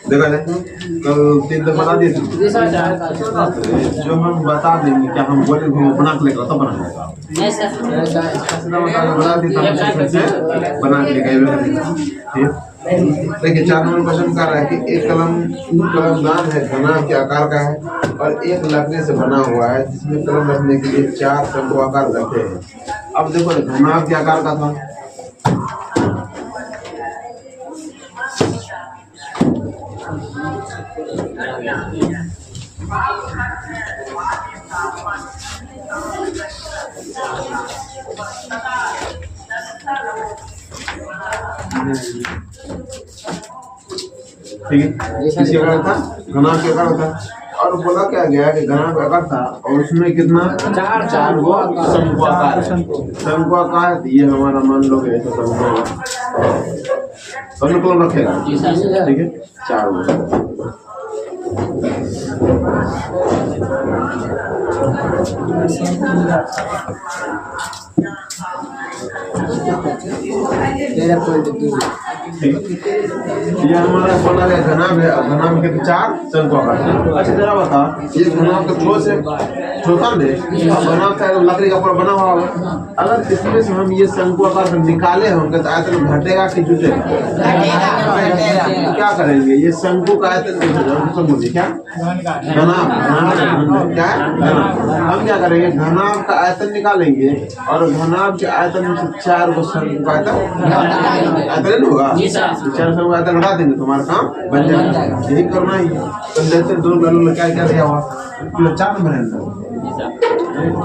देखा जाए कल 3 दिन बना दिए जो हम बता देंगे क्या हम बोले हम बना के लेकर तब बना लेगा बना दी बना के लेगा ठीक। देखिए 4 नंबर क्वेश्चन कर रहा है कि एक कलमदान है घना के आकार का है और एक लकड़ी से बना हुआ है जिसमें कलम रखने के लिए 4 शंकुआकार रखे हैं। अब देखो घना के आकार का था ठीक है किसी आकार था घना के आकार था और बोला क्या गया कि घना का आकार था और उसमें कितना 4 वो शंकुआकार ये हमारा मान लो ऐसा शंकुआकार रखेगा ठीक है 4 वो ये हमारा बना है घनाभ है घनाभ के 4 शंकुआकार। अच्छा जरा बता ये घनाभ का ठोस है छोटा नहीं घनाभ का लकड़ी का ऊपर बना हुआ है अगर इसमें से हम ये शंकुआकार निकाले होंगे तो आयतन घटेगा कि जुटेगा क्या करेंगे ये शंकु का आयतन क्या घनाभ क्या है हम क्या करेंगे घनाभ का आयतन निकालेंगे और घनाभ के आयतन में से 4 को शंकु का आयतन होगा 4 शंकु आयतन घटा देंगे तुम्हारा काम बन जाएगा यही करना ही तो जैसे 2 गलों में क्या क्या दिया हुआ 4 नंबर है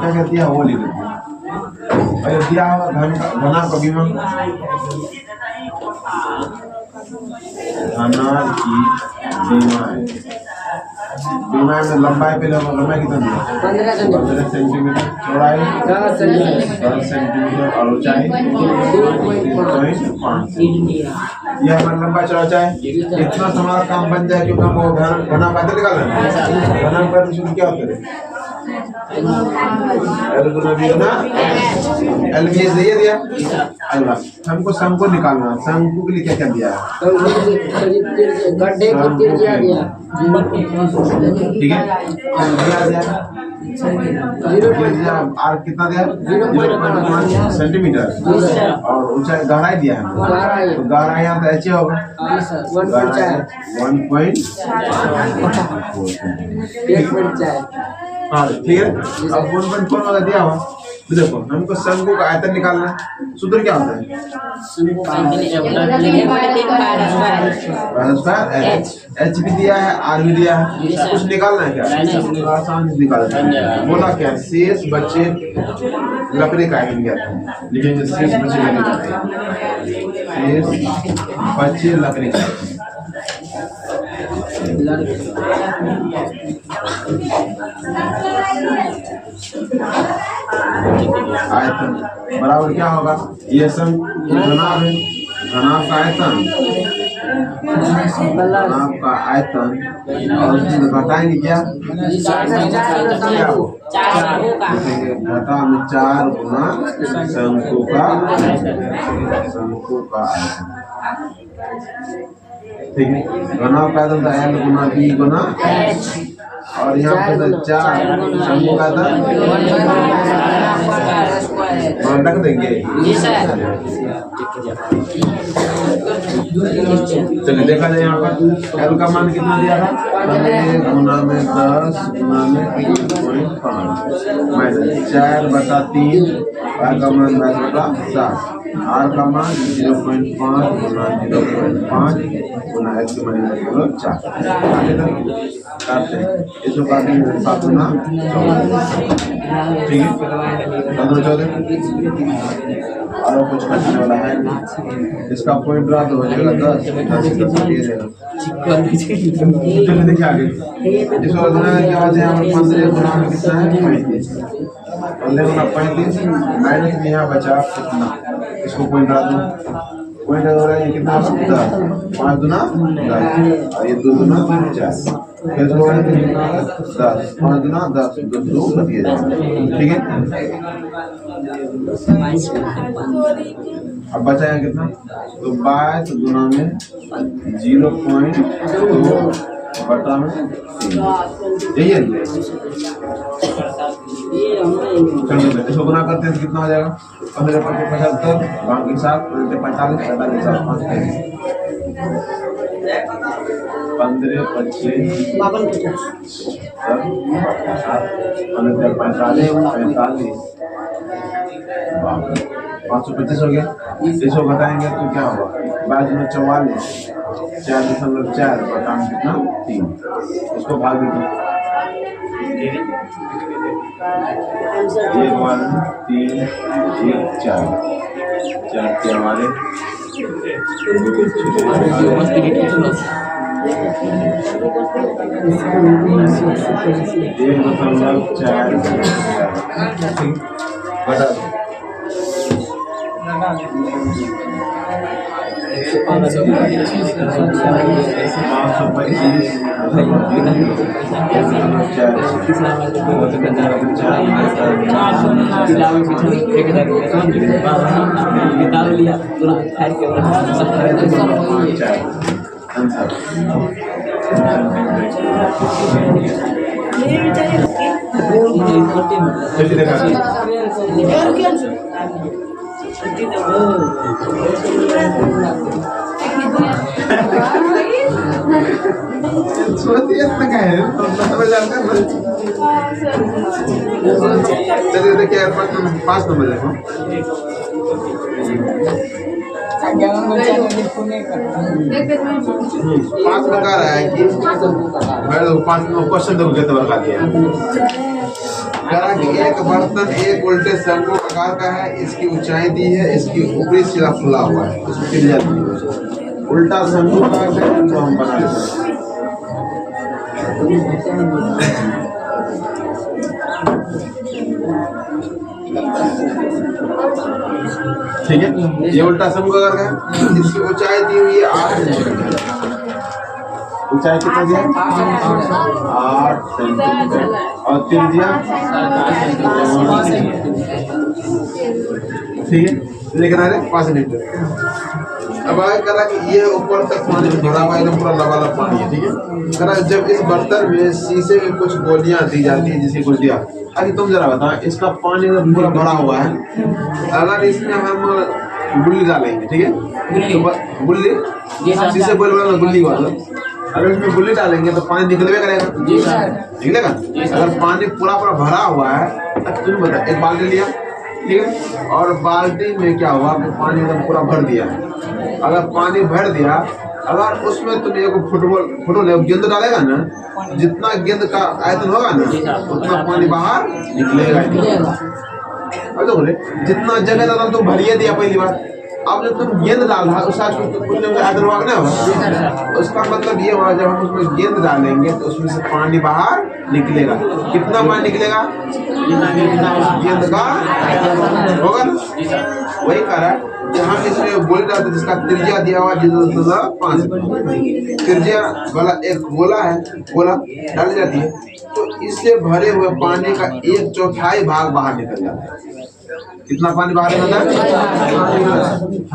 क्या क्या दिया वो लिख अरे दिया हुआ घनाभ का विमान घनाभ की विमान में लंबाई पे लंबाई कितना दिया 15 सेंटीमीटर चौड़ाई 10 सेंटीमीटर और ऊंचाई 2.5 ये हमारा लंबा चौड़ा है इतना हमारा काम बन जाए क्योंकि हम वो घना पैदल निकाल रहे हैं घना पैदल शुरू क्या होता है एल गुना बी गुना एल बी दे दिया अल्लाह हमको शंकु निकालना शंकु के लिए क्या क्या दिया है गड्ढे की त्रिज्या दिया ठीक है त्रिज्या आर कितना दिया 0.1 सेंटीमीटर और ऊंचाई गहराई दिया है तो गहराई यहाँ तो ऐसे होगा 1.4 हाँ ठीक है अब 1.4 वाला दिया हुआ देखो हमको शंकु का आयतन निकालना है सूत्र क्या होता है एच भी दिया है आर भी दिया है कुछ निकालना है क्या आसान निकालना है बोला क्या शेष बचे लकड़ी का आयतन क्या लिखेंगे शेष बचे लकड़ी का आयतन बराबर क्या होगा ये घनाभ है घनाभ का आयतन घनाभ का आयतन और उसमें घटाएंगे क्या घटा में 4 गुना शंकु का आयतन ठीक है घनाभ का आयतन एल गुना बी गुना और यहाँ पे 4 शंकु का आयतन रख देंगे चलिए देखा जाए यहाँ पर एल का मान कितना दिया था गुना में 10 गुना में 4/3 आर का मान 10/7 आर का मान 0.5 गुना 0.5 गुना x के मान 4 काटते हैं इसको काटेंगे 7 गुना 14 ठीक है 14 और कुछ कटने वाला है इसका पॉइंट रहा तो हो जाएगा 10 चलिए देखिए आगे इसको गुना के बाद यहाँ पर 15 गुना में कितना है 35 15 गुना 35 माइनस में यहाँ बचा कितना इसको पॉइंट रहा दो पॉइंट हो रहा है कितना 10, 5 दूना 10 और ये 2 दूना 50, फिर हो रहा है 10, 5 दूना 10, 2 बतिए जाएगा, ठीक है। अब बचा है कितना, तो 22 गुना में 0.2 बटा में 3, यही है। चलिए इसको गुना करते हैं तो कितना हो जाएगा, 15 × 75, बाकी 7 × 45, 45 7 5 15 25 525 हो गया। इसको घटाएंगे तो क्या होगा, 22 में 44, 4.4 बटा में कितना 3, इसको भाग देते 1 1 3 1 4 के हमारे 5 नंबर देखो, 5 में कह रहा है कि 5 क्वेश्चन देखो कितने बार दिया करा कि एक बर्तन एक उल्टे शंकु आकार का है, इसकी ऊंचाई दी है, इसकी ऊपरी सिरा खुला हुआ है, इसमें गिर जाती है। उल्टा शंकु आकार का तो हम बना लेते हैं। ठीक है, ये उल्टा शंकु आकार का है, इसकी ऊंचाई दी हुई है 8, ऊंचाई कितना दिया 8 सेंटीमीटर और त्रिज्या, ठीक है, लेकिन आ रहे 5 सेंटीमीटर। अब आगे करा कि ये ऊपर तक पानी भरा हुआ एकदम पूरा लबालब पानी है, ठीक है। करा जब इस बर्तन में शीशे की कुछ गोलियां दी जाती है, जैसे गुल्लियां, अभी तुम जरा बताओ, इसका पानी पूरा भरा हुआ है, अगर इसमें हम गुल्ली डालेंगे, ठीक है, तो गुल्ली शीशे बोल गुल्ली वाला, अगर इसमें गुल्ली डालेंगे तो पानी निकलवे करेगा, निकलेगा। अगर पानी पूरा भरा हुआ है, अब तुम बता, एक बाल्टी लिया, ठीक है, और बाल्टी में क्या हुआ कि पानी एकदम पूरा भर दिया। अगर पानी भर दिया, अगर उसमें तुम एक फुटबॉल गेंद डालेगा ना, जितना गेंद का आयतन होगा ना उतना पानी बाहर निकलेगा। अब तो बोले जितना जगह डाला तुम भरिए दिया पहली बार, अब जब तुम गेंद डाल रहा उस आयतन भागना होगा, उसका मतलब ये हुआ जब हम उसमें गेंद डालेंगे तो उसमें से पानी बाहर निकलेगा। कितना पानी निकलेगा, गेंद का होगा ना, वही कारण कि हम इसमें गोली डालते जिसका त्रिज्या दिया हुआ 5, त्रिज्या वाला एक गोला है, गोला डाली जाती है, तो इससे भरे हुए पानी का 1/4 भाग बाहर निकल जाता है। कितना पानी बाहर निकलता है,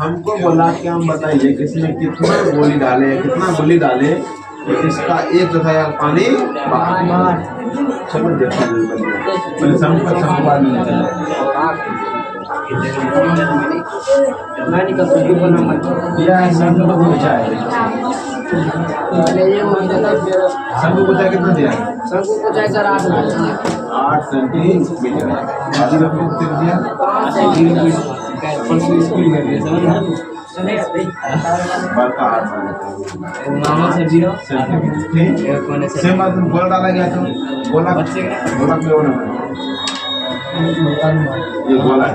हमको बोला कि हम बताइए कि इसमें कितना गोली डाले, कितना गोली डाले तो इसका 1/4 पानी बाहर। समझ शंकु ऊंचाई कितना दिया, शंकु ऊंचाई 8 सेंटीमीटर, त्रिज्या 8 सेम बात, गोला डाला गया तो गोला ये गोला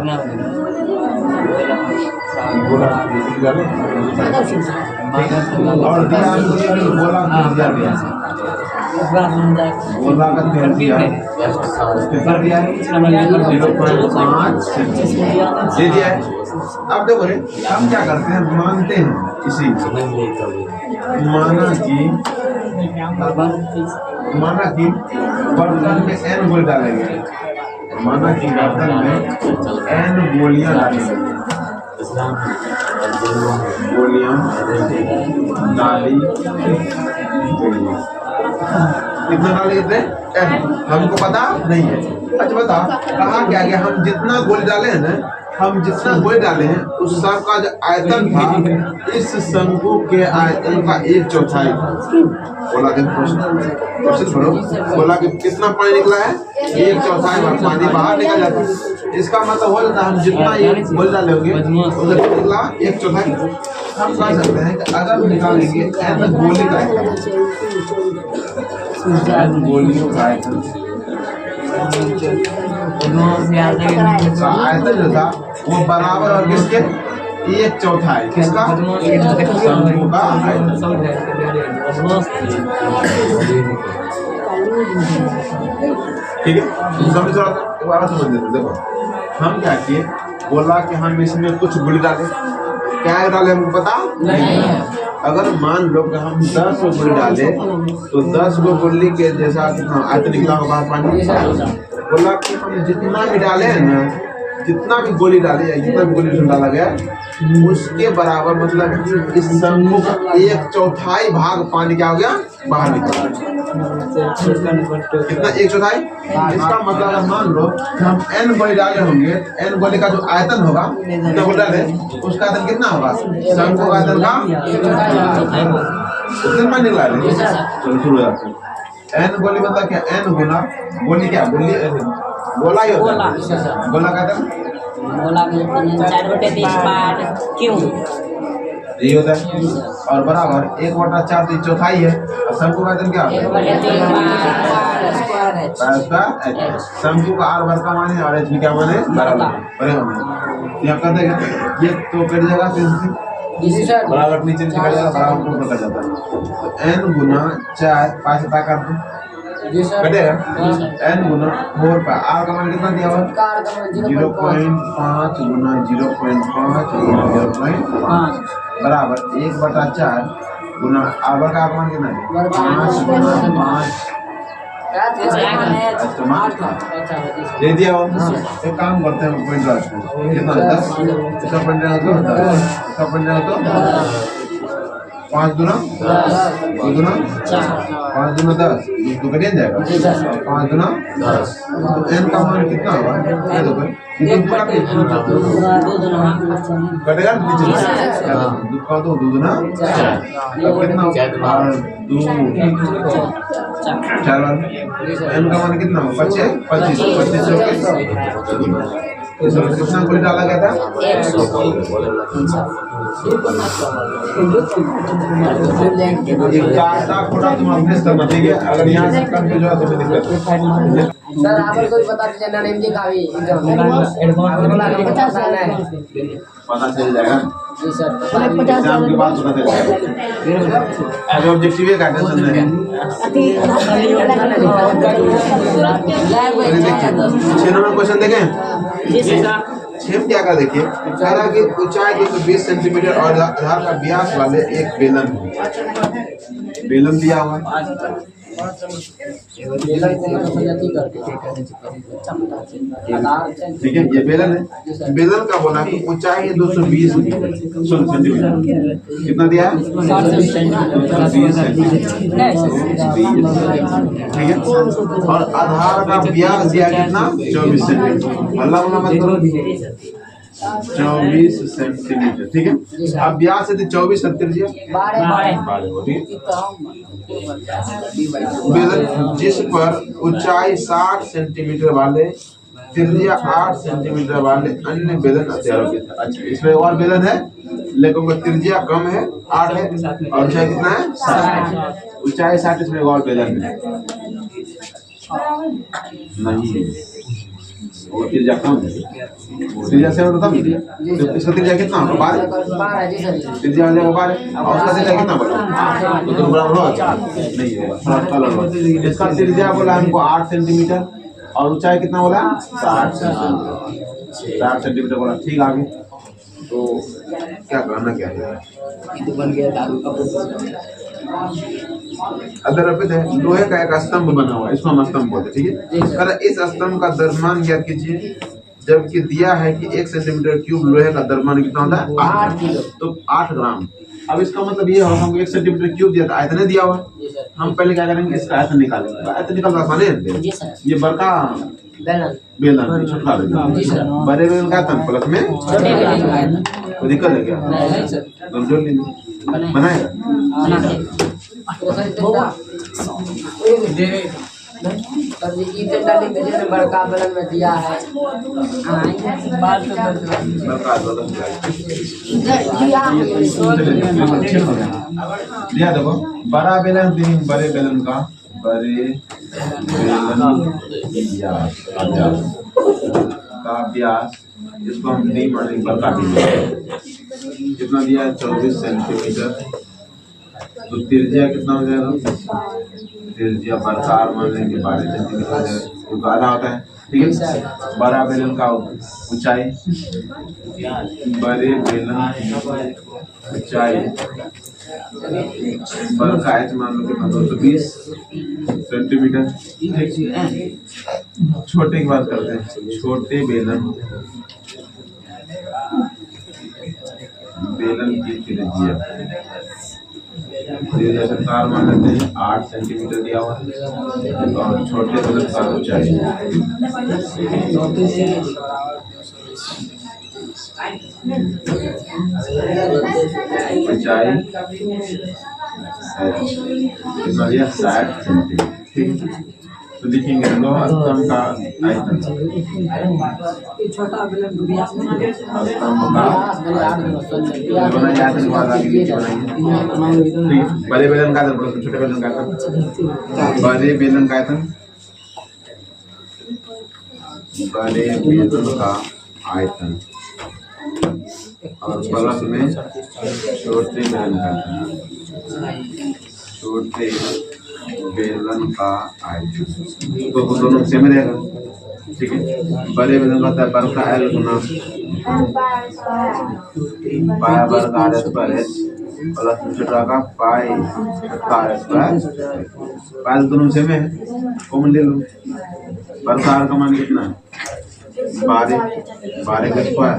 और दिया गोला दिया गोला का त्रिज्या कितना दिया है 0.5 दे दिया है। अब देखो रे हम क्या करते हैं, मानते हैं इसी माना कि बर्तन में n गोली डालेंगे, माना कि बर्तन में n गोलियां डालेंगे, गोलियां डाली कितना डाले इतने n, हमको पता नहीं है। अच्छा बता कहा क्या गया, हम जितना गोली डाले हैं ना, हम जितना गोली डाले हैं उस सब का जो आयतन था इस शंकु के आयतन का 1/4। बोला कि क्वेश्चन पढ़ो, बोला कि कितना पानी निकला है, 1/4 पानी बाहर निकल जाता है। इसका मतलब हो जाता है हम जितना ये गोली डाले होंगे उधर निकला 1/4। हम कह सकते हैं कि अगर निकालेंगे n गोली का गोलियों का आयतन जो था वो बराबर और किसके 1/4 किसका, शंकु का आयतन। ठीक है समझ रहा था, समझ लेते। देखो हम क्या किए, बोला कि हम इसमें कुछ गोली डाले, क्या डाले हमको पता नहीं। अगर मान लो कि हम 10 गोली डाले तो 10 गोली के जैसा कितना आयतन निकला होगा पानी। बोला कि हम जितना भी डाले हैं ना, जितना भी गोली डाले या जितना भी गोली डाला गया उसके बराबर, मतलब इस शंकु का 1/4 भाग पानी क्या हो गया, बाहर निकल गया। कितना 1/4। इसका मतलब मान लो हम n गोली डाले होंगे, n गोली का जो आयतन होगा जितना गोली डाले उसका आयतन कितना होगा, शंकु का आयतन का कितना पानी निकला है। चलो शुरू करते हैं। n गोली मतलब क्या, n गुना गोली क्या, गोली गोला ही होता है, गोला का आयतन गोला में 4/30 क्यों ये होता है, और बराबर 1/4 तो 1/4 है। और शंकु का आयतन क्या होता है, 1/3 शंकु का r वर्ग का मान है और h भी क्या मान है, बराबर। यहाँ कर देंगे ये तो कट जाएगा, बराबर नीचे निकल जाएगा, बराबर ऊपर कट जाता है। तो n गुना 4 5 कर दो कटेगा, n गुना 4 पर r का मान कितना दिया हुआ, 0.5 गुना 0.5 गुना 0.5 बराबर 1/4 गुना r का मान कितना है, 5 गुना 5 दे दिया हो। एक काम करते हैं, पॉइंट रखते हैं कितना 10, इसका पॉइंट तो 5 दूना 2 दूना 5 दूना 10 तो कटिए जाएगा, 5 दूना 10। तो n का मान कितना होगा, ये देखो कटेगा नीचे दुका तो 2 दूना 4 कितना 2 4 n का मान कितना होगा 25 कितना गोली डाला गया था, 100। थोड़ा तुम अपने करना, ठीक है। अगर यहाँ से कम जो है तो दिक्कत सर आप को बता दीजिए ना नेम जी का भी पता चल जाएगा जी सर, एग्जाम के बाद पता चल जाएगा। एज ऑब्जेक्टिव का टेंशन नहीं। देखिए 6 नंबर क्वेश्चन देखें, 6 क्या का देखिए, कह रहा कि ऊंचाई 220 सेंटीमीटर और आधार का व्यास वाले एक बेलन दिया हुआ। ठीक है, ये बेलन है। बेलन का बोला कि ऊंचाई 220 सेंटीमीटर, कितना दिया है 220 सेंटीमीटर, ठीक है। और आधार का व्यास दिया कितना 24 सेंटीमीटर, अल्लाह मतलब 24 सेंटीमीटर, ठीक है। अब व्यास यदि 24 सेंटीमीटर बेलन जिस पर ऊंचाई 60 सेंटीमीटर वाले, त्रिज्या 8 सेंटीमीटर वाले अन्य बेलन हथियारों के। अच्छा इसमें और बेलन है लेकिन उनका त्रिज्या कम है 8 है और ऊंचाई कितना है 60, ऊंचाई 60, इसमें और बेलन है नहीं वो त्रिज्या कौन है? त्रिज्या 7 होता है। तो इसका त्रिज्या कितना होगा? 12 जी सर। त्रिज्या हो जाएगा 12 और उसका त्रिज्या कितना बोला? तो दोनों बराबर होगा? नहीं होगा, थोड़ा अलग होगा। इसका त्रिज्या बोला हमको 8 सेंटीमीटर और ऊंचाई कितना बोला? 60 सेंटीमीटर बोला। ठीक, आगे तो क्या करना क्या है? तो बन गया दारू का अगर अर्पित है लोहे का एक स्तंभ बना हुआ है, इसको हम स्तंभ बोलते हैं। ठीक है, अगर इस स्तंभ का द्रव्यमान ज्ञात कीजिए, जबकि दिया है कि 1 सेंटीमीटर क्यूब लोहे का द्रव्यमान कितना होता है? 8 किलो, तो 8 ग्राम। अब इसका मतलब ये होगा हमको 1 सेंटीमीटर क्यूब दिया था, आयतन दिया हुआ। हम पहले क्या करेंगे? इसका आयतन निकालेंगे। आयतन निकालना आसान है। ये बड़का बेलन छोटा बेलन, बड़े बेलन का आयतन प्लस में छोटे बेलन का आयतन। तो दिक्कत है क्या? नहीं सर, दोनों जोड़ लेंगे, बनाएगा। बड़का बेलन में दिया है। दिया देखो, बड़ा बेलन बड़े बेलन का व्यास, इसको हम डी मानेंगे बड़का डी। कितना दिया है? 24 सेंटीमीटर। तो त्रिज्या कितना हो जाएगा? त्रिज्या बरकार मान लेंगे 12 सेंटीमीटर हो जाएगा, क्योंकि आधा होता है। ठीक है, बड़ा बेलन का ऊंचाई, बड़े बेलन ऊंचाई बरका आयत मान लो कितना? 220 सेंटीमीटर। छोटे की बात करते हैं, छोटे बेलन की त्रिज्या सरकार मान लेते हैं 8 सेंटीमीटर दिया हुआ है और छोटे बेलन का ऊंचाई कितना दिया? 60 सेंटीमीटर। ठीक, तो लिखेंगे लोहा स्तंभ का आयतन, स्तंभ का बड़े बेलन का आयतन, छोटे बेलन का आयतन। बड़े बेलन का आयतन, बड़े बेलन का आयतन और प्लस में छोटे बेलन का आयतन, छोटे बेलन का आयतन, तो वो दोनों सेम रहेगा। ठीक है, बड़े बेलन का होता है बड़का एल गुना पाई वर्ग आर स्क्वायर एच प्लस छोटा का पाई छोटा आर स्क्वायर। पाई दोनों सेम है, कॉमन ले लो। बड़का आर का मान कितना है? 12 का स्क्वायर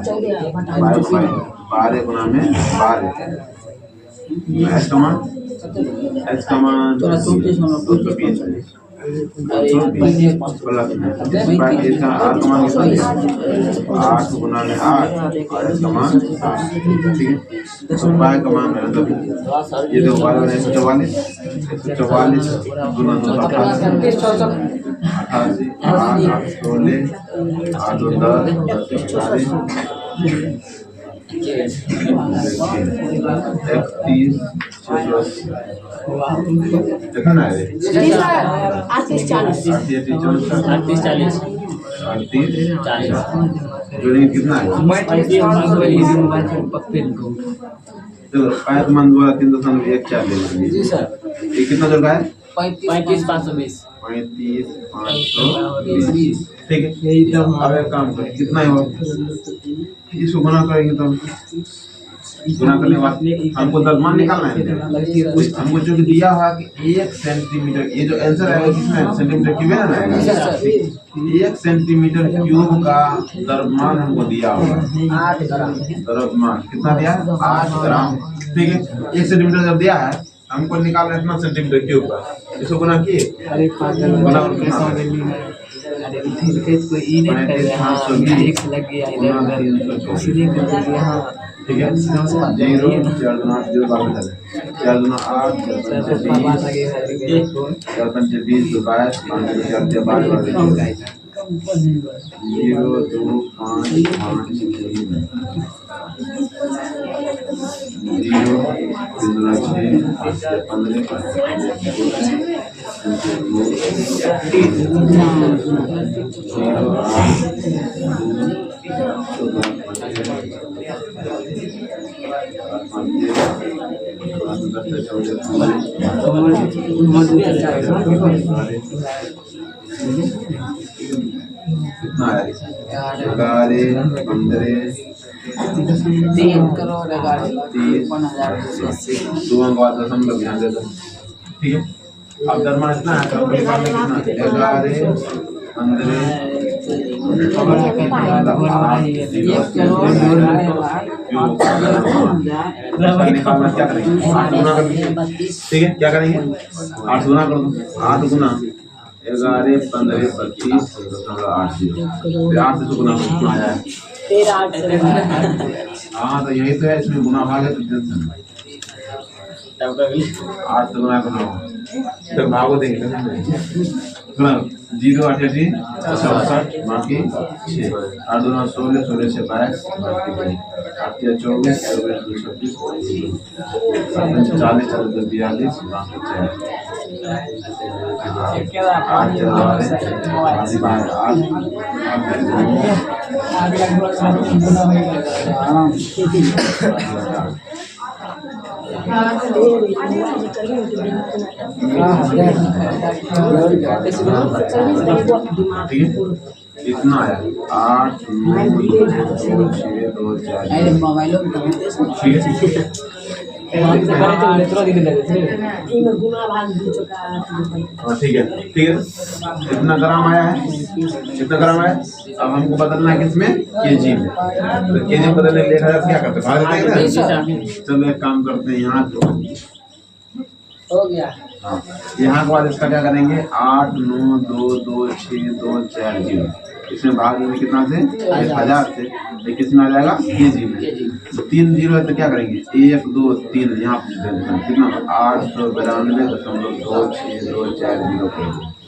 12 गुना में 12। एच का मान 220 प्लस इसका आर का मान कितना? 8 गुना में 8 और एच का मान 7। ठीक है, तो पाई का मान है मतलब ये देखो 12 में 144 गुना 288 8 16 8 10 31 कितना है? 38 40 जोड़ेंगे कितना है? देखो पायत मान द्वारा 3.14 ले लेंगे। जी सर। ये कितना जोड़ा है? 35,520। 35,520। ठीक है, अब एक काम करें, कितना है वो? इसको गुना करेंगे तो गुना करने के बाद हमको द्रव्यमान निकालना है। हमको जो दिया हुआ कि 1 सेंटीमीटर, ये जो आंसर आएगा किसमें? सेंटीमीटर क्यूब है ना? 1 सेंटीमीटर क्यूब का द्रव्यमान हमको दिया हुआ है 8 ग्राम। द्रव्यमान कितना दिया? 8 ग्राम। ठीक है, 1 सेंटीमीटर जब दिया है हमको निकालना है कितना सेंटीमीटर क्यूब का, इसको गुना किए गुना ठीक है। 0 4 2 8 0 12 4 2 8 4 5 20 22 5 4 12 0 2 5 5 0 3 6 15 कितना है 11 15 3 करोड़ 11 दो अंक बाद दशमलव ध्यान दे दो ठीक है। अब दरमान इतना है तो अपने काम में कितना 11 क्या करेंगे 8 गुना कर ठीक है। क्या करेंगे 8 गुना कर दो 8 गुना 11 15 25 8 8 से गुना कितना आया है फिर 8 हाँ तो यही तो है इसमें गुना भाग है तो टेंशन 8 से गुना करना तो भागो देंगे सुना 0 8 67 बाकी 6 8 2 16 16 से 22 बाकी 8 24 26 40 42 42 बाकी 6 इतना आया 8 9 2 6 2 4 मोबाइलों में ठीक है। ठीक है इतना ग्राम आया है कितना ग्राम आया। अब हमको बदलना है किसमें केजी में तो केजी में बदलने के लिए क्या करते हैं भाग देते हैं ना। चलो एक काम करते हैं यहाँ हो गया हाँ यहाँ के बाद इसका क्या करेंगे 8 9 2 2 6 2 4 0 इसमें भाग में कितना से 1000 से ये किसमें आ जाएगा केजी में तो 3 0 है तो क्या करेंगे 1 2 3 यहाँ कितना 892.2624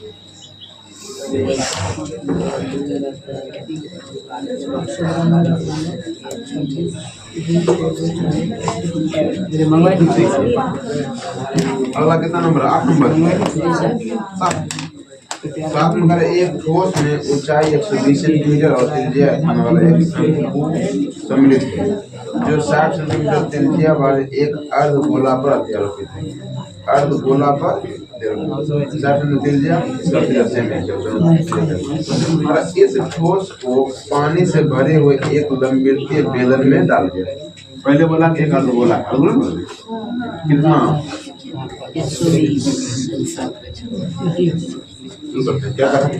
अगला कितना नंबर 8 नंबर 7 नंबर एक ठोस में ऊंचाई 120 सेंटीमीटर और त्रिज्या होने वाला एक शंकु सम्मिलित है जो 60 सेंटीमीटर त्रिज्या वाले एक अर्धगोला पर अध्यारोपित है। अर्धगोला पर 60 सेंटीमीटर त्रिज्या इस ठोस को पानी से भरे हुए एक लंबवृत्तीय बेलन में डाल दिया। पहले बोला कि एक अर्धगोला कितना क्या करें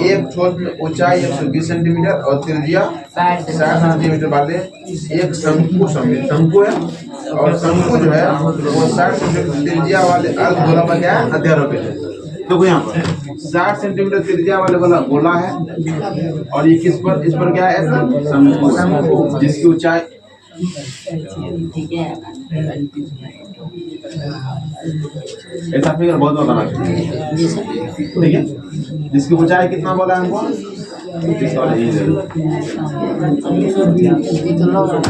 एक ठोस में ऊंचाई 120 सेंटीमीटर और त्रिज्या 60 सेंटीमीटर वाले एक शंकु सम्मिलित शंकु है और शंकु जो है वो 60 सेंटीमीटर त्रिज्या वाले अर्धगोला पर क्या है अध्यारोपित है। देखो यहाँ पर 60 सेंटीमीटर त्रिज्या वाले वाला गोला है और ये किस पर इस पर क्या है शंकु जिसकी ऊंचाई ऐसा फिगर बहुत बताना ठीक है। जिसकी ऊंचाई कितना बोला हमको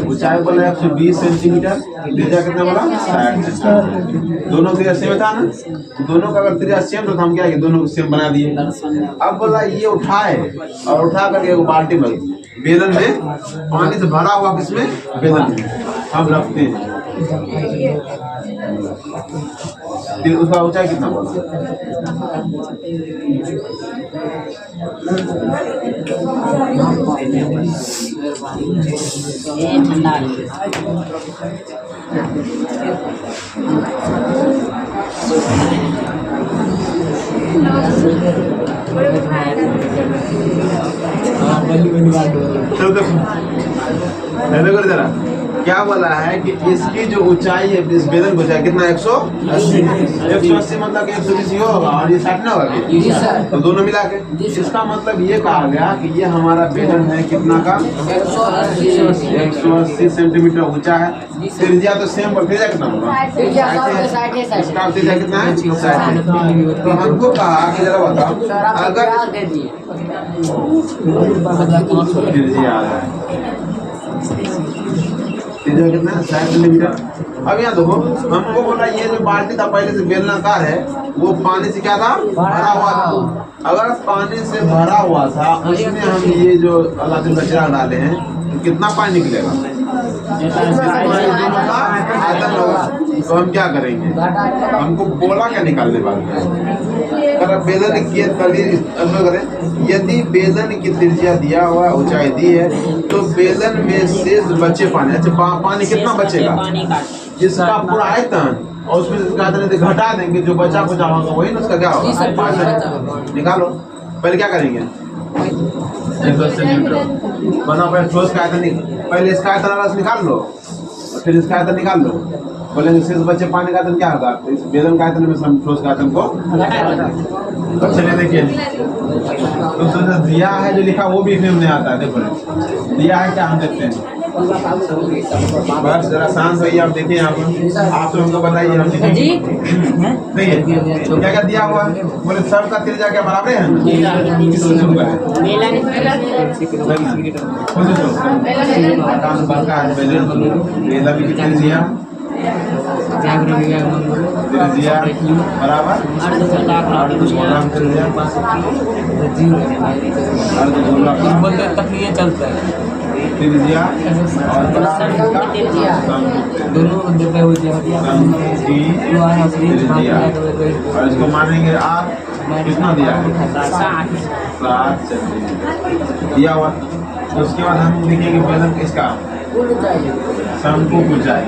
ऊंचाई बोला 120 सेंटीमीटर त्रिज्या कितना बोला 60 सेंटीमीटर दोनों त्रिज्या सेम था ना दोनों का अगर त्रिज्या सेम तो हम क्या कि दोनों को सेम बना दिए। अब बोला ये उठाए और उठा करके एक बाल्टी में बेलन में पानी से भरा हुआ किसमें बेलन में हम रखते हैं। उसका ऊंचाई कितना बोला देखो जरा क्या बोला है कि इसकी जो ऊंचाई है इस बेलन की ऊंचाई कितना 180 मतलब 120 ही होगा और ये 60 ना होगा तो दोनों मिला के इसका मतलब ये कहा गया कि ये हमारा बेलन है कितना का 180 सेंटीमीटर ऊंचा है। त्रिज्या तो सेम पर त्रिज्या कितना होगा इसका त्रिज्या कितना है 60। तो हमको कहा कि जरा बताओ अगर त्रिज्या त्रिज्या कितना है 60 सेंटीमीटर। अब यहाँ देखो हमको बोला ये जो बाल्टी था पहले से बेलनाकार है वो पानी से क्या था भरा हुआ था। अगर पानी से भरा हुआ था उसमें हम ये जो अल्लाह के कचरा डाले हैं तो कितना पानी निकलेगा, आयतन होगा। तो हम क्या करेंगे, हमको बोला क्या निकालने वाले हैं। अगर बेलन की करें यदि बेलन की त्रिज्या दिया हुआ ऊंचाई दी है तो बेलन में शेष बचे पानी। अच्छा पानी कितना बचेगा, जिसका पूरा आयतन और उसमें इसका आयतन घटा देंगे जो बचा कुचा होगा वही ना उसका क्या होगा निकालो। पहले क्या करेंगे 10 सेंटीमीटर बना पहले ठोस का आयतन, पहले इसका आयतन निकाल लो फिर इसका आयतन निकाल लो। बोलेंगे शेष बचे पानी का आयतन क्या होगा, तो इस बेलन का आयतन में हम ठोस का आयतन को तो चलिए देखिए तो दिया है जो लिखा वो भी नहीं आता है। देखो दिया है क्या हम देखते हैं, बस जरा शांत होइए। आप देखिए यहाँ पर आप लोगों को बताइए हम देखिए क्या क्या दिया हुआ है। बोले सबका त्रिज्या क्या बराबर है बराबर चलता है त्रिज्या और और इसको मानेंगे आप कितना दिया है 7 सेंटीमीटर दिया हुआ। तो उसके बाद हम लिखेंगे बेलन इसका शंकु की ऊंचाई,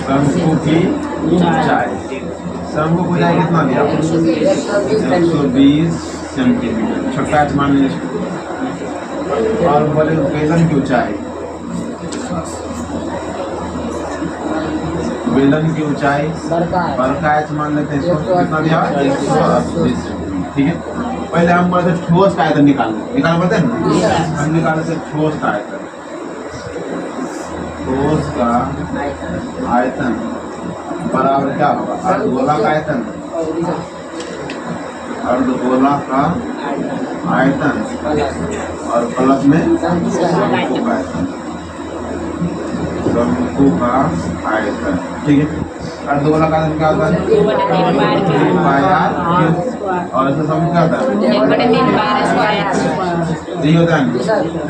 शंकु की ऊंचाई, शंकु की ऊंचाई कितना दिया 120 सेंटीमीटर छोटा मान लीजिए। और बोले बेलन की ऊंचाई, बेलन की ऊंचाई बरका मान लेते हैं इसको कितना दिया 180। ठीक है पहले हम बोलते ठोस का आयतन निकाल बोलते हैं ना, हम निकाले थे ठोस का आयतन। ठोस का आयतन बराबर क्या होगा अर्धगोला का आयतन, अर्धगोला का आयतन और प्लस में शंकु का आयतन, शंकु का आयतन। ठीक है अर्धगोला का आयतन क्या होता है और इसका शंकु क्या होता है यही होता है।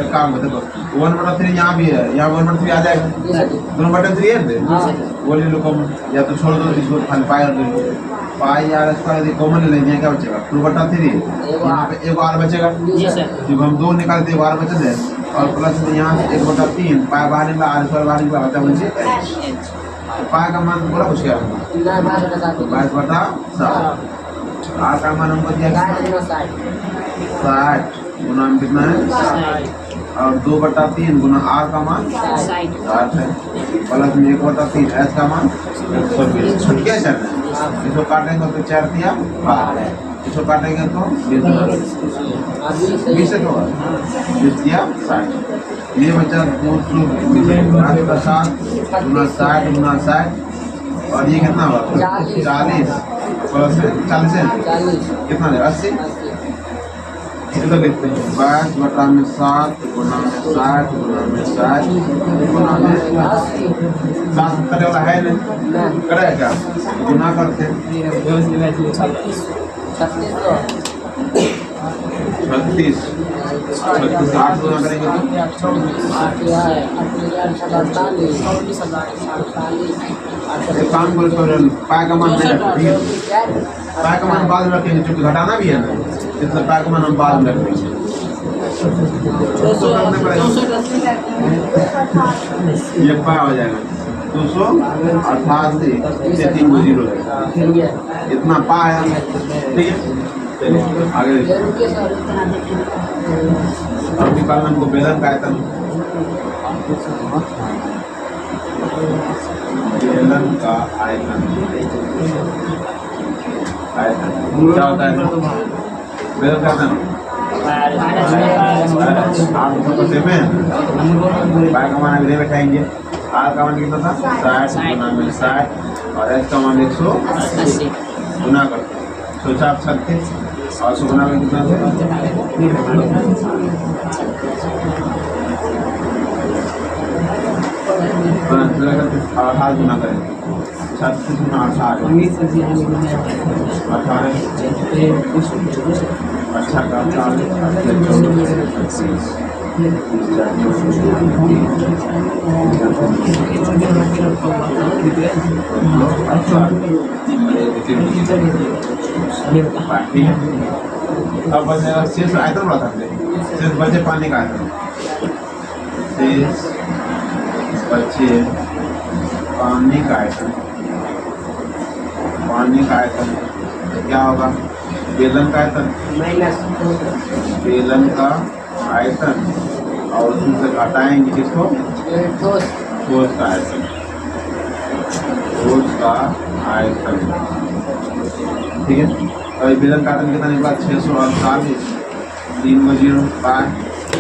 एक काम करते 1/3 यहाँ भी है, यहाँ 1/3 आ जाएगा, 2/3 है बोलिए लोग या तो छोड़ दो इसको खाली पाई यार स्क्वायर कॉमन लेंगे क्या बचेगा 2/3। यहाँ पे एक और बचेगा जब हम 2 निकालते 1 बचे थे और प्लस में यहाँ से 1/3 पाई बाहर निकला r स्क्वायर बाहर निकला बचा मुझे पाई का मान पूरा कुछ क्या 22/7। r का मान हमको दिया 60 गुना में कितना है और 2/3 गुना r का मान 60 है प्लस में 1/3 s का मान 120। छुट गया चल इसको काटेंगे तो 4 दिया 12, इसको काटेंगे तो 20 तो 20 दिया 60। ये बचा 200 गुना 60 गुना 60 और ये कितना हुआ 40 प्लस 40 कितना है 80। इधर देखते हैं 22/7 गुना में 60 गुना में 60 गुना में 7 करने वाला है नहीं करे क्या गुना करते हैं 36 8 गुना करेंगे तो एक काम करो पाई का मान नहीं रखेंगे, पाई का मान बाद में रखेंगे क्योंकि घटाना भी है ना इसलिए पाई का मान हम बाद में रखेंगे। ये पाई हो जाएगा 288 से 3 0 है इतना पाई है। ठीक है चलिए आगे अब निकालना हमको बेलन का आयतन, बेलन का आयतन क्या होता है बेलन का आयतन पाई का मान अभी बैठाएंगे r का मान कितना था 60 गुना में 60 और s का मान 180 गुना करते हैं 36 और 100 गुना में कितना थे 18 गुना करें 36 गुना 18 अच्छा का 40 अब बचेगा शेष आयतन बता दे शेष बचे पानी का आयतन शेष बचे पानी का आयतन क्या होगा बेलन का आयतन बेलन का आयतन और उसमें से घटाएंगे किसको ठोस का आयतन ठीक है। और बेलन का आयतन कितना निकला 648 3 को 0 5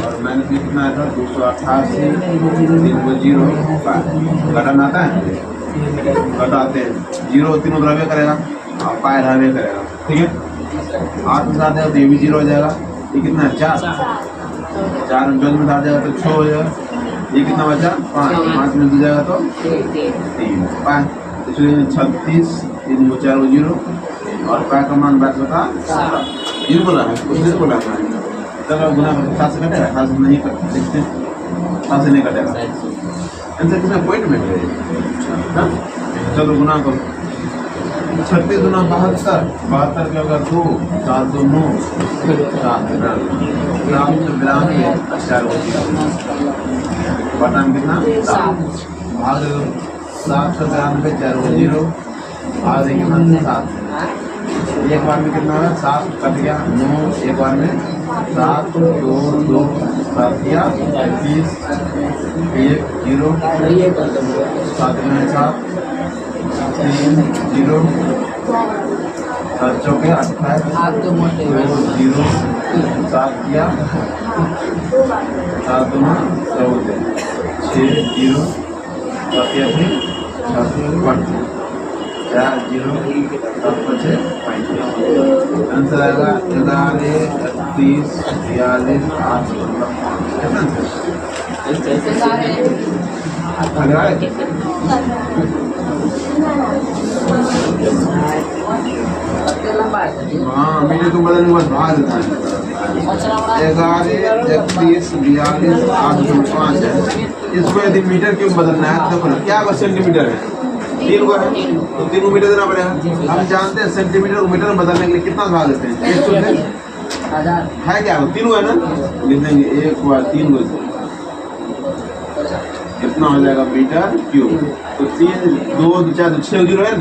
और माइनस में कितना आया था 288 3 को 0 5 घटाना आता है घटाते हैं 0 तीनों द्रव्य करेगा और पाए द्रव्य करेगा ठीक है। 8 में साथ है तो ये भी 0 हो जाएगा ये कितना है 4 में 14 में साथ जाएगा तो 6 हो जाएगा ये कितना बचा 5 में 2 जाएगा तो 3 5 इसलिए 36 3 को 4 को 0 और पाए का मान बात बता 0 बोला है उसने बोला है चलो गुना 7 से कटेगा 7 से नहीं कट देखते 7 से नहीं कटेगा आंसर कितना पॉइंट में है ना चलो गुना करो 36 गुना 72 के अगर 2 7 2 9 7 बटन कितना 7 भाग 792 4 को 0 भाग कितना 7 एक बार में कितना है 7 कट गया 9 एक बार में 7 2 2 7 या 30 1 0 7 में 7 3 0 7 चौके 28 2 0 7 या 7 2 14 6 0 7 या 1 4 0 7 बचे 35 आंसर आएगा 11 31 42 8 कितना हाँ मैंने तो बदलने के बाद भाग देता है 11 31 42 8 5 है इसको यदि मीटर क्यों बदलना है तो क्या सेंटीमीटर है 3 को है तो 3 मीटर देना पड़ेगा हम जानते हैं सेंटीमीटर मीटर में बदलने के लिए कितना भाग देते हैं है क्या 3 है ना लिख देंगे 1 बार 3 को कितना हो जाएगा मीटर क्यूब तो 3 2 4 6 जीरो है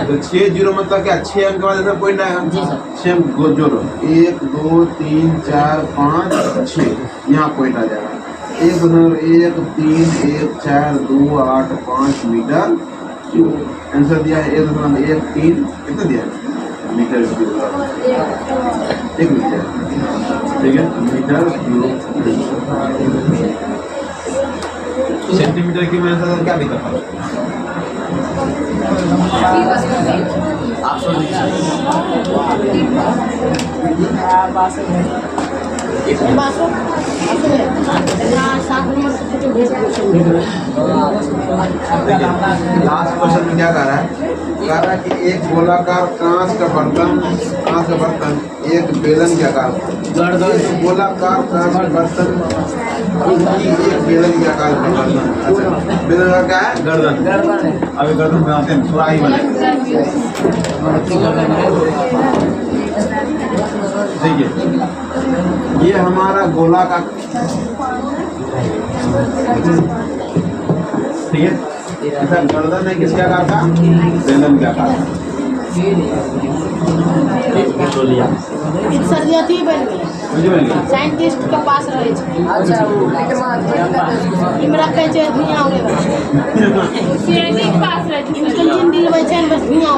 तो 6 जीरो मतलब क्या 6 अंक के बाद ऐसा पॉइंट आएगा 6 अंक जोड़ो 1 2 3 4 5 6 यहाँ पॉइंट आ जाएगा 1 1 3 1 4 2 8 5 मीटर क्यूब आंसर दिया है 1 3 कितना दिया है मीटर क्यूब 1 मीटर ठीक है मीटर क्यूब सेंटीमीटर की मैं आंसर क्या दिखा था लास्ट क्वेश्चन में क्या कह रहा है कि एक गोलाकार कांच का बर्तन एक बेलन के आकार गोलाकार कांच का बर्तन एक बेलन के आकार का बर्तन अच्छा बेलन का क्या है गर्दन अभी गर्दन बनाते हैं सुराही बने देखिए ये हमारा गोला का ठीक है ऐसा गर्दन है किसके आकार का बेलन के आकार का सर्दी बन गई साइंटिस्ट के पास रहे अच्छा इमरा कहे छै धुआं होगे सीआईडी के पास रहे इंटेलिजेंट दिलबै छै बस धुआं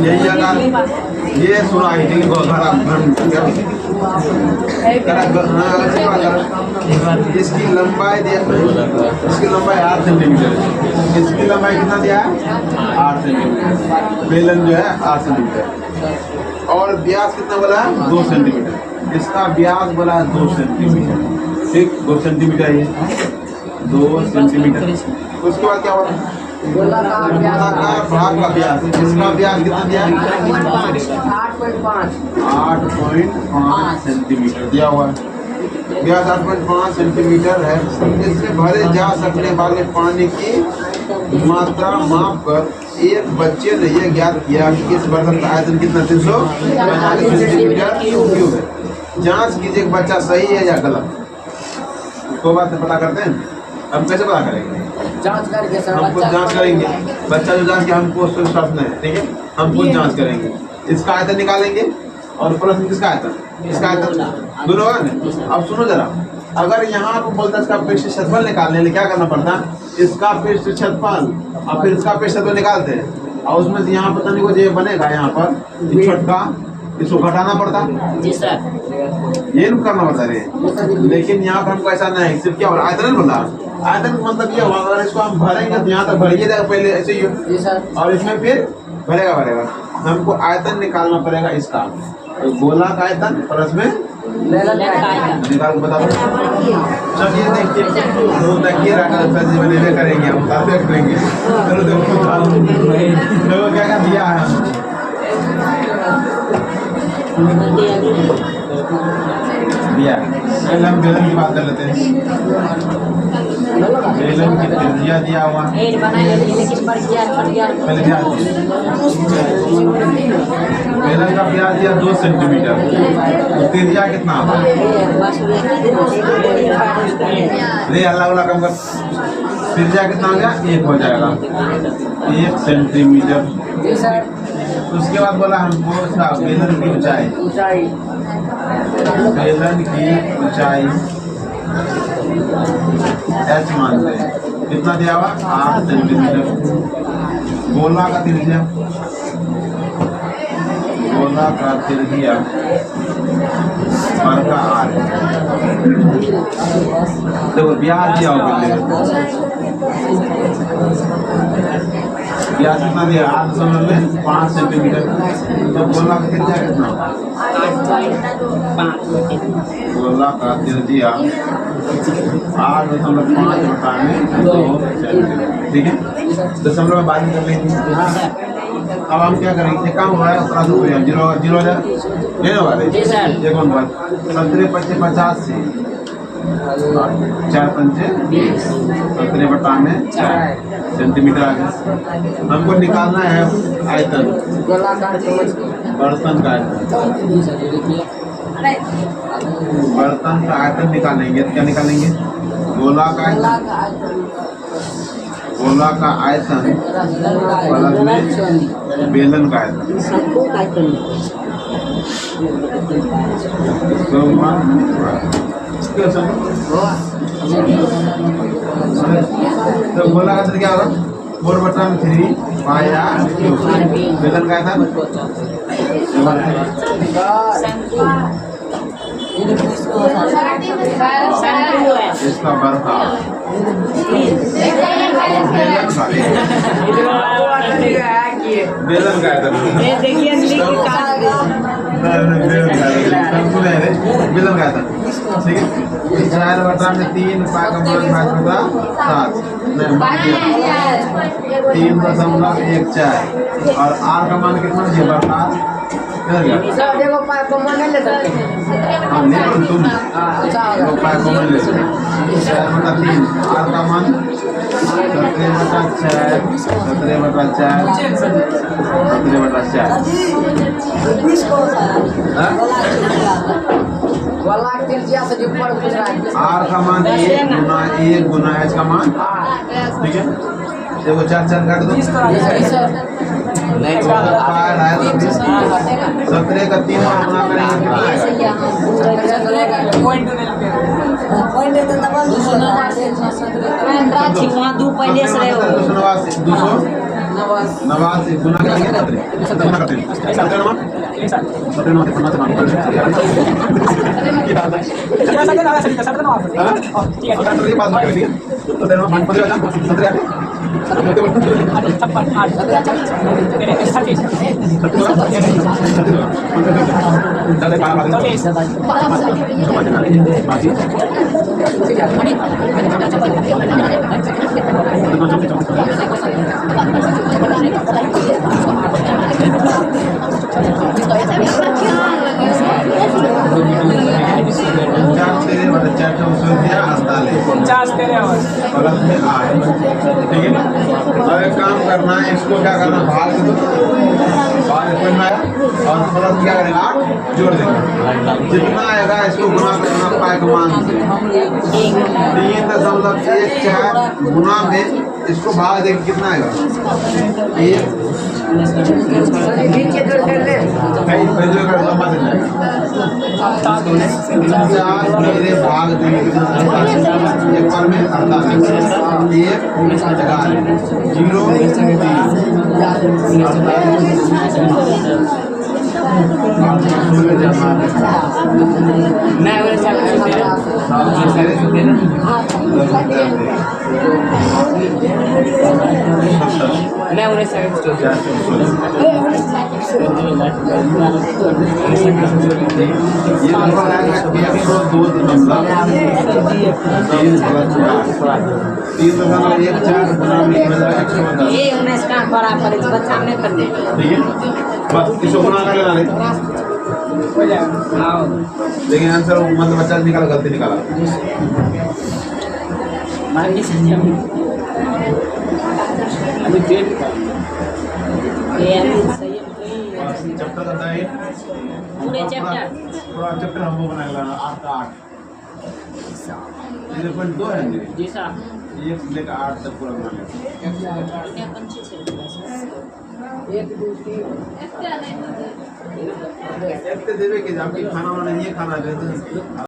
यही जगह ये सुना है कि इसकी लंबाई इसकी लंबाई 8 सेंटीमीटर है। इसकी लंबाई कितना दिया है? 8 सेंटीमीटर। बेलन जो है 8 सेंटीमीटर और व्यास कितना बोला है? 2 सेंटीमीटर। इसका व्यास बोला है 2 सेंटीमीटर। ठीक, 2 सेंटीमीटर ये 2 सेंटीमीटर। उसके बाद क्या होगा? गोलाकार भाग का व्यास, इसका व्यास कितना दिया है? 8.5 सेंटीमीटर दिया हुआ है। व्यास 8.5 सेंटीमीटर है। इसमें भरे जा सकने वाले पानी की मात्रा माप कर एक बच्चे ने यह ज्ञात किया कि इस बर्तन का आयतन कितना 345 सेंटीमीटर क्यूब है। जांच कीजिए कि बच्चा सही है या गलत। दो बात पता करते हैं। हम कैसे पता करेंगे? जांच करके सर हम खुद जांच करेंगे। बच्चा जो जांच के हमको स्टॉप नहीं, ठीक है, हम खुद जांच करेंगे। इसका आयतन निकालेंगे और प्लस किसका आयतन? इसका आयतन दोनों होगा ना। अब सुनो जरा, अगर यहाँ आपको बोलता है इसका पृष्ठ क्षेत्रफल निकालने के लिए क्या करना पड़ता है? इसका पृष्ठ क्षेत्रफल और फिर इसका पृष्ठ क्षेत्रफल निकालते हैं और उसमें से यहाँ पता नहीं वो जो बनेगा यहाँ पर छोटका, इसको घटाना पड़ता जी सर। ये करना पड़ता है। लेकिन यहाँ पर हमको ऐसा नहीं, सिर्फ क्या बोला? आयतन बोला। आयतन मतलब ये होगा अगर इसको हम भरेंगे तो यहाँ तक भरिए जाएगा पहले ऐसे ही हो। और इसमें फिर भरेगा। हमको आयतन निकालना पड़ेगा इसका। तो गोला का आयतन और इसमें निकाल बता दो। चलिए देखिए, देखिए बने करेंगे हम करेंगे। चलो देखो क्या क्या दिया है। दिया पहले हम बेलन की बात कर लेते हैं। बेलन की त्रिज्या दिया हुआ पहले ध्यान बेलन का व्यास दिया 2 सेंटीमीटर। तो त्रिज्या कितना आता है? अल्लाह कम कर। त्रिज्या कितना हो गया? 1 हो जाएगा। 1 सेंटीमीटर। उसके बाद बोला हमको बेलन की ऊंचाई। बेलन की ऊंचाई h मानते हैं। कितना दिया हुआ? 8 सेंटीमीटर। गोला का त्रिज्या, गोला का त्रिज्या पर का आर। देखो व्यास दिया होगा, व्यास कितना दिया? 8.5 सेंटीमीटर। तो गोला का त्रिज्या कितना? गोला का त्रिज्या 8.5/2 सेंटीमीटर। ठीक है, दशमलव में बात कर लेंगे। अब हम क्या करेंगे? एक काम हो रहा है, 0 लेने वाले ये कौन बात? 17 × 5 = 85 4 × 20 17/4 सेंटीमीटर आ गया। हमको निकालना है आयतन, बर्तन का बर्तन का आयतन निकालेंगे। क्या निकालेंगे? गोला का आयतन, गोला का आयतन प्लस में बेलन का आयतन। तो गोला का क्या होगा? 4/3 पाया बेलन का आयतन इसका बर्ता बेलन का आयतन बेलन का आयतन। ठीक है, 4/3 पा का मान 7 3.14 और आर का मान कितना है? बर्ता तुम 4/3 आर का मान 17/4 आर का मान 1 गुना एच का मान। ठीक है, देखो 4 काट दो। 17 का 3 बार गुना करेंगे कितना आएगा? वहाँ दो पहले से रहे हो 289 गुना करेंगे कितने? गुना करते हैं 50 तेरे और प्लस में 8 ठीक है। अब एक काम करना है, इसको क्या करना, भाग दे दो, भाग इसमें आया और प्लस क्या करेंगे 8 जोड़ देंगे, जितना आएगा इसको गुना करना पाए का मान 3.14 गुना में इसको भाग देंगे कितना आएगा 1 लंबा दिन जाएगा 50 मेरे भाग देंगे कितना, एक बार में 48 1 0 मैं उन्हें सेकंड स्टोर ये नंबर आएगा 102 मतलब 3.14 गुना में 110 ये 19 का बराबर इस बच्चा ने कर दे ठीक है। बस इसको गुना कर लेना है, हो जाएगा। लेकिन आंसर मतलब बच्चा निकाला, गलती निकाला। मांगी संजय अभी डेट ये सही है चैप्टर करता है पूरे चैप्टर पूरा चैप्टर हमको बनाएगा 8 का 8 0.2 है जी साहब 1 से लेकर 8 तक पूरा बना लेंगे। एक दूसरी एक देवे के आपकी खाना वाना ये खाना है